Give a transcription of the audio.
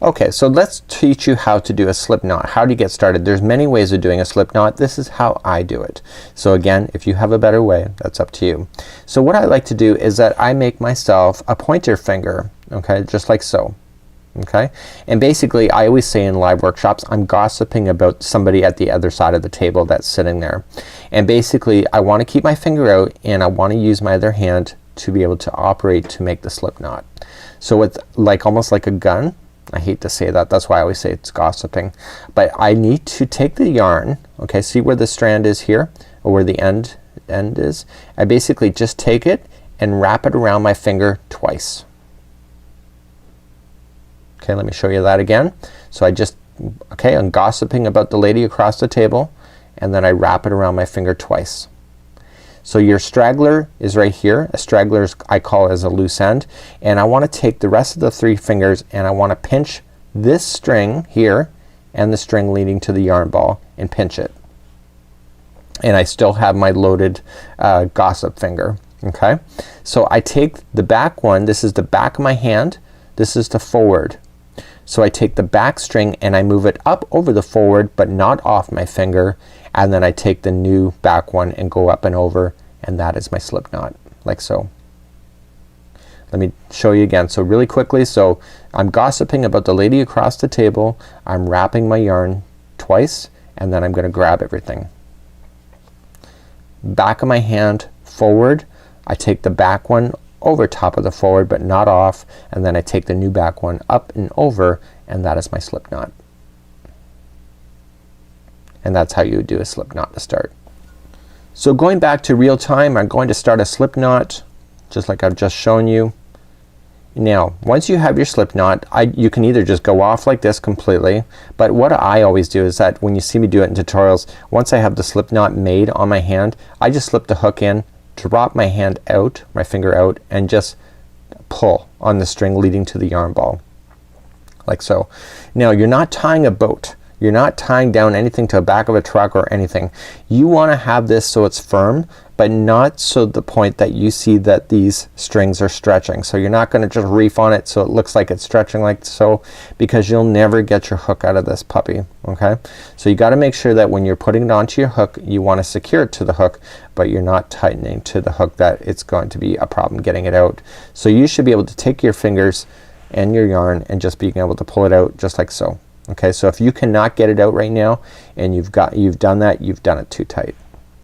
Okay, so let's teach you how to do a slip knot. How do you get started? There's many ways of doing a slip knot. This is how I do it. So again, if you have a better way, that's up to you. So what I like to do is that I make myself a pointer finger, okay, just like so. Okay, and basically I always say in live workshops I'm gossiping about somebody at the other side of the table that's sitting there, and basically I want to keep my finger out and I want to use my other hand to be able to operate to make the slip knot. So it's like almost like a gun. I hate to say that, that's why I always say it's gossiping, but I need to take the yarn, okay, see where the strand is here, or where the end is. I basically just take it and wrap it around my finger twice. Okay, let me show you that again. So I just, okay, I'm gossiping about the lady across the table, and then I wrap it around my finger twice. So your straggler is right here. A straggler is, I call it as a loose end, and I want to take the rest of the 3 fingers and I want to pinch this string here and the string leading to the yarn ball and pinch it, and I still have my loaded gossip finger. Okay, so I take the back one, this is the back of my hand, this is the forward. So I take the back string and I move it up over the forward but not off my finger, and then I take the new back one and go up and over, and that is my slip knot, like so. Let me show you again. So really quickly, so I'm gossiping about the lady across the table, I'm wrapping my yarn twice, and then I'm gonna grab everything. Back of my hand forward, I take the back one over top of the forward but not off, and then I take the new back one up and over, and that is my slip knot. And that's how you would do a slip knot to start. So going back to real time, I'm going to start a slip knot just like I've just shown you. Now once you have your slip knot, you can either just go off like this completely, but what I always do is that when you see me do it in tutorials, once I have the slip knot made on my hand, I just slip the hook in, drop my hand out, my finger out, and just pull on the string leading to the yarn ball, like so. Now you're not tying a boat. You're not tying down anything to the back of a truck or anything. You want to have this so it's firm, but not so the point that you see that these strings are stretching. So you're not gonna just reef on it so it looks like it's stretching like so, because you'll never get your hook out of this puppy. Okay, so you gotta make sure that when you're putting it onto your hook, you want to secure it to the hook, but you're not tightening to the hook that it's going to be a problem getting it out. So you should be able to take your fingers and your yarn and just being able to pull it out just like so. Okay, so if you cannot get it out right now and you've done that, you've done it too tight.